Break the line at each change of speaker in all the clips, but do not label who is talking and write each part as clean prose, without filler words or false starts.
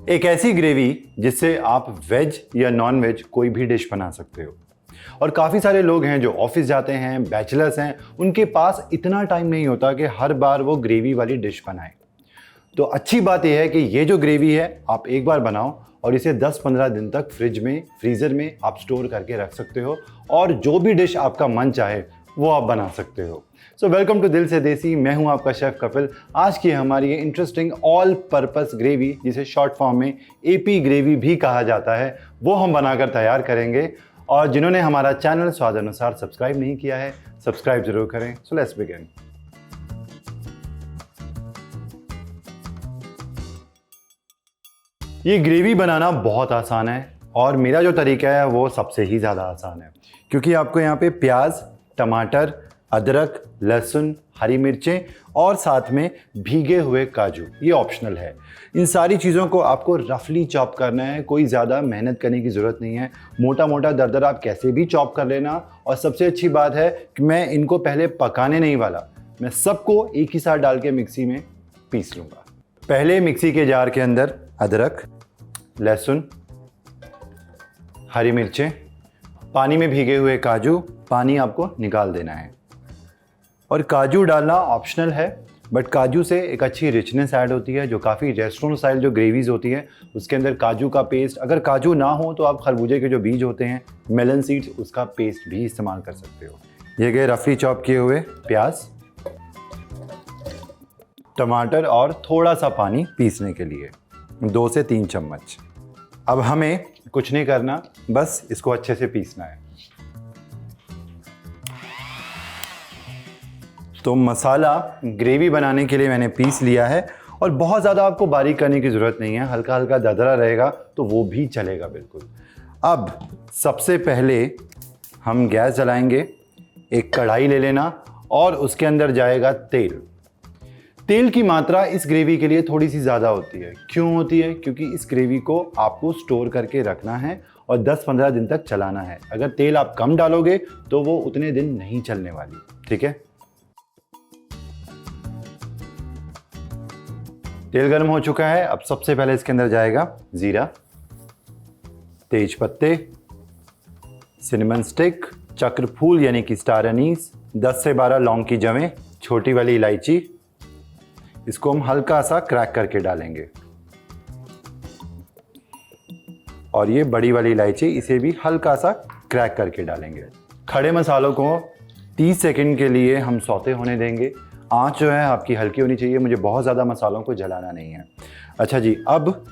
एक ऐसी ग्रेवी जिससे आप वेज या नॉन वेज कोई भी डिश बना सकते हो। और काफ़ी सारे लोग हैं जो ऑफिस जाते हैं, बैचलर्स हैं, उनके पास इतना टाइम नहीं होता कि हर बार वो ग्रेवी वाली डिश बनाएं। तो अच्छी बात यह है कि ये जो ग्रेवी है आप एक बार बनाओ और इसे 10-15 दिन तक फ्रिज में, फ्रीज़र में आप स्टोर करके रख सकते हो और जो भी डिश आपका मन चाहे वो आप बना सकते हो। सो वेलकम टू दिल से देसी। मैं हूं आपका शेफ कपिल। आज की हमारी ये इंटरेस्टिंग ऑल पर्पस ग्रेवी, जिसे शॉर्ट फॉर्म में एपी ग्रेवी भी कहा जाता है, वो हम बनाकर तैयार करेंगे। और जिन्होंने हमारा चैनल स्वाद अनुसार सब्सक्राइब नहीं किया है, सब्सक्राइब जरूर करें। So let's begin. ये ग्रेवी बनाना बहुत आसान है और मेरा जो तरीका है वो सबसे ही ज़्यादा आसान है, क्योंकि आपको यहाँ पे प्याज, टमाटर, अदरक, लहसुन, हरी मिर्चें और साथ में भीगे हुए काजू, ये ऑप्शनल है। इन सारी चीज़ों को आपको रफली चॉप करना है, कोई ज़्यादा मेहनत करने की ज़रूरत नहीं है। मोटा मोटा दरदरा आप कैसे भी चॉप कर लेना। और सबसे अच्छी बात है कि मैं इनको पहले पकाने नहीं वाला, मैं सबको एक ही साथ डाल के मिक्सी में पीस लूँगा। पहले मिक्सी के जार के अंदर अदरक, लहसुन, हरी मिर्चें, पानी में भीगे हुए काजू, पानी आपको निकाल देना है। और काजू डालना ऑप्शनल है, बट काजू से एक अच्छी रिचनेस ऐड होती है। जो काफ़ी रेस्टोरेंट स्टाइल जो ग्रेवीज होती है उसके अंदर काजू का पेस्ट, अगर काजू ना हो तो आप खरबूजे के जो बीज होते हैं, मेलन सीड्स, उसका पेस्ट भी इस्तेमाल कर सकते हो। ये गए रफली चॉप किए हुए प्याज, टमाटर और थोड़ा सा पानी पीसने के लिए 2 से 3 चम्मच। अब हमें कुछ नहीं करना, बस इसको अच्छे से पीसना है। तो मसाला ग्रेवी बनाने के लिए मैंने पीस लिया है और बहुत ज़्यादा आपको बारीक करने की ज़रूरत नहीं है, हल्का हल्का दरदरा रहेगा तो वो भी चलेगा बिल्कुल। अब सबसे पहले हम गैस जलाएंगे, एक कढ़ाई ले लेना और उसके अंदर जाएगा तेल। तेल की मात्रा इस ग्रेवी के लिए थोड़ी सी ज़्यादा होती है। क्यों होती है? क्योंकि इस ग्रेवी को आपको स्टोर करके रखना है और 10-15 दिन तक चलाना है। अगर तेल आप कम डालोगे तो वो उतने दिन नहीं चलने वाली, ठीक है। तेल गर्म हो चुका है। अब सबसे पहले इसके अंदर जाएगा जीरा, तेज पत्ते, सिनेमन स्टिक, चक्र फूल यानी कि स्टार अनीस, 10 से 12 लौंग की जवें, छोटी वाली इलायची। इसको हम हल्का सा क्रैक करके डालेंगे। और ये बड़ी वाली इलायची, इसे भी हल्का सा क्रैक करके डालेंगे। खड़े मसालों को 30 सेकंड के लिए हम सौते होने देंगे। आंच जो है आपकी हल्की होनी चाहिए, मुझे बहुत ज़्यादा मसालों को जलाना नहीं है। अच्छा जी, अब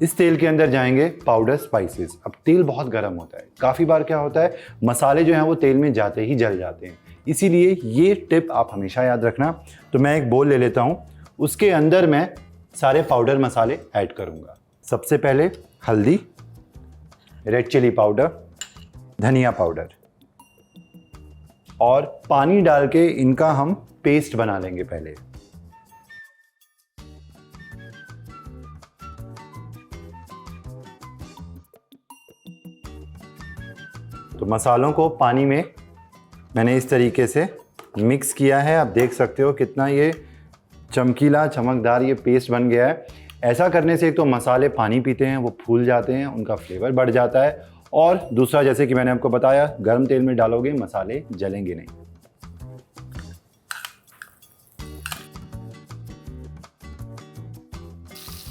इस तेल के अंदर जाएंगे पाउडर स्पाइसेस। अब तेल बहुत गर्म होता है, काफ़ी बार क्या होता है मसाले जो हैं वो तेल में जाते ही जल जाते हैं, इसीलिए ये टिप आप हमेशा याद रखना। तो मैं एक बोल ले लेता हूँ, उसके अंदर मैं सारे पाउडर मसाले ऐड करूँगा। सबसे पहले हल्दी, रेड चिली पाउडर, धनिया पाउडर, और पानी डाल के इनका हम पेस्ट बना लेंगे पहले। तो मसालों को पानी में मैंने इस तरीके से मिक्स किया है। आप देख सकते हो कितना ये चमकीला, चमकदार ये पेस्ट बन गया है। ऐसा करने से एक तो मसाले पानी पीते हैं, वो फूल जाते हैं, उनका फ्लेवर बढ़ जाता है, और दूसरा जैसे कि मैंने आपको बताया, गर्म तेल में डालोगे मसाले जलेंगे नहीं।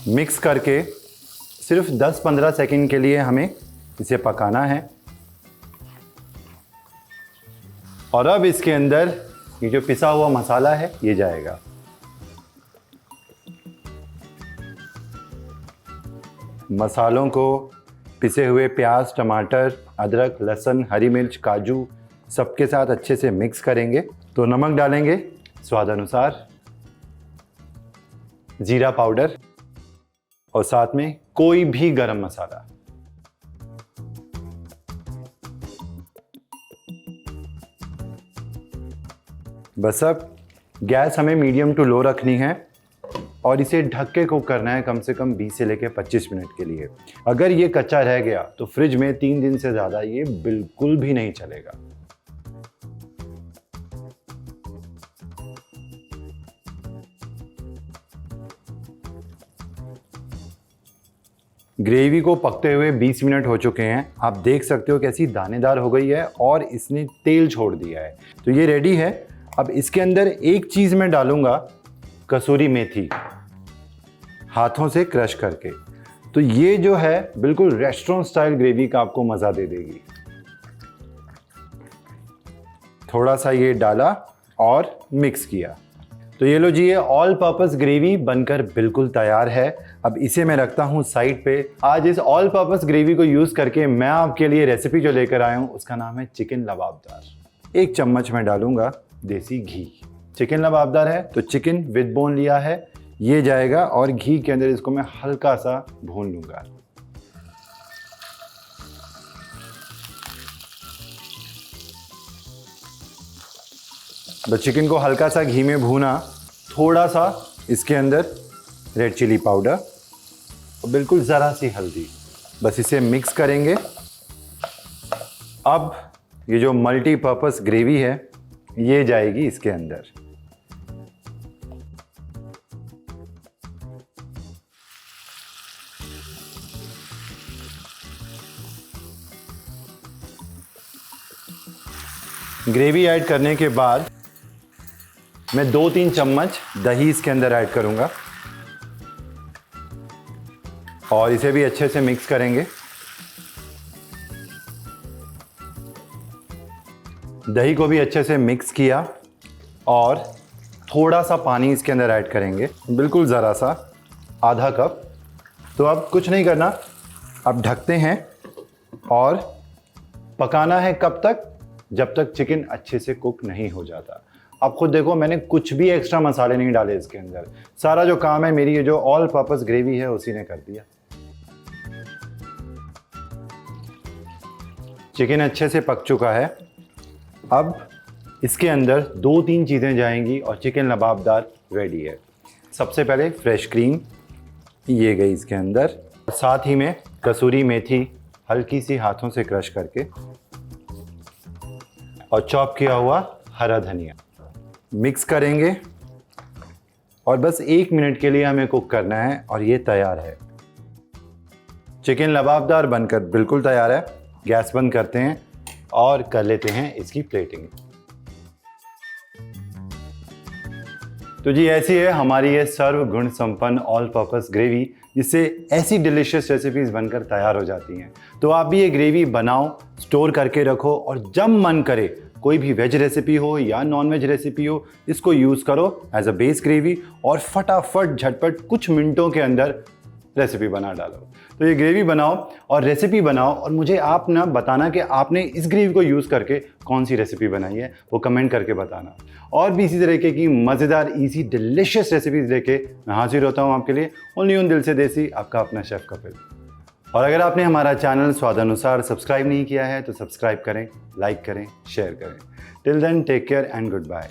मिक्स करके सिर्फ 10-15 सेकंड के लिए हमें इसे पकाना है। और अब इसके अंदर ये जो पिसा हुआ मसाला है ये जाएगा। मसालों को पिसे हुए प्याज, टमाटर, अदरक, लहसुन, हरी मिर्च, काजू सबके साथ अच्छे से मिक्स करेंगे। तो नमक डालेंगे स्वाद अनुसार, जीरा पाउडर और साथ में कोई भी गरम मसाला। बस अब गैस हमें मीडियम टू लो रखनी है और इसे ढक के कुक करना है कम से कम 20 से लेकर 25 मिनट के लिए। अगर ये कच्चा रह गया तो फ्रिज में 3 दिन से ज़्यादा ये बिल्कुल भी नहीं चलेगा। ग्रेवी को पकते हुए 20 मिनट हो चुके हैं। आप देख सकते हो कैसी दानेदार हो गई है और इसने तेल छोड़ दिया है। तो ये रेडी है। अब इसके अंदर एक चीज़ मैं डालूंगा, कसूरी मेथी, हाथों से क्रश करके। तो ये जो है बिल्कुल रेस्टोरेंट स्टाइल ग्रेवी का आपको मज़ा दे देगी। थोड़ा सा ये डाला और मिक्स किया। तो ये लो जी, ये ऑल पर्पस ग्रेवी बनकर बिल्कुल तैयार है। अब इसे मैं रखता हूँ साइड पे। आज इस ऑल पर्पस ग्रेवी को यूज़ करके मैं आपके लिए रेसिपी जो लेकर आया हूँ उसका नाम है चिकन लबाबदार। 1 चम्मच मैं डालूंगा देसी घी। चिकन लबाबदार है तो चिकन विद बोन लिया है, ये जाएगा और घी के अंदर इसको मैं हल्का सा भून लूंगा। तो चिकन को हल्का सा घी में भूना, थोड़ा सा इसके अंदर रेड चिली पाउडर और बिल्कुल ज़रा सी हल्दी, बस इसे मिक्स करेंगे। अब ये जो मल्टीपर्पस ग्रेवी है ये जाएगी इसके अंदर। ग्रेवी ऐड करने के बाद मैं 2-3 चम्मच दही इसके अंदर ऐड करूंगा और इसे भी अच्छे से मिक्स करेंगे। दही को भी अच्छे से मिक्स किया और थोड़ा सा पानी इसके अंदर ऐड करेंगे, बिल्कुल ज़रा सा, आधा कप। तो अब कुछ नहीं करना, अब ढकते हैं और पकाना है कब तक, जब तक चिकन अच्छे से कुक नहीं हो जाता। आप खुद देखो, मैंने कुछ भी एक्स्ट्रा मसाले नहीं डाले इसके अंदर। सारा जो काम है मेरी ये जो ऑल पर्पस ग्रेवी है उसी ने कर दिया। चिकन अच्छे से पक चुका है। अब इसके अंदर 2-3 चीज़ें जाएंगी और चिकन लबाबदार रेडी है। सबसे पहले फ्रेश क्रीम, ये गई इसके अंदर। साथ ही में कसूरी मेथी हल्की सी हाथों से क्रश करके और चॉप किया हुआ हरा धनिया मिक्स करेंगे और बस 1 मिनट के लिए हमें कुक करना है और ये तैयार है। चिकन लबाबदार बनकर बिल्कुल तैयार है। गैस बंद करते हैं और कर लेते हैं इसकी प्लेटिंग। तो जी ऐसी है हमारी ये सर्व गुण संपन्न ऑल पर्पस ग्रेवी, जिससे ऐसी डिलीशियस रेसिपीज बनकर तैयार हो जाती हैं। तो आप भी ये ग्रेवी बनाओ, स्टोर करके रखो और जब मन करे कोई भी वेज रेसिपी हो या नॉन वेज रेसिपी हो, इसको यूज़ करो एज अ बेस ग्रेवी और फटाफट झटपट कुछ मिनटों के अंदर रेसिपी बना डालो। तो ये ग्रेवी बनाओ और रेसिपी बनाओ और मुझे आप ना बताना कि आपने इस ग्रेवी को यूज़ करके कौन सी रेसिपी बनाई है, वो कमेंट करके बताना। और भी इसी तरीके की मज़ेदार ईजी डिलीशियस रेसिपीज़ लेके मैं हाजिर होता हूँ आपके लिए। ओनली ऑन दिल से देसी, आपका अपना शेफ़ कपिल। और अगर आपने हमारा चैनल स्वादानुसार सब्सक्राइब नहीं किया है तो सब्सक्राइब करें, लाइक करें, शेयर करें। Till then take care and good bye.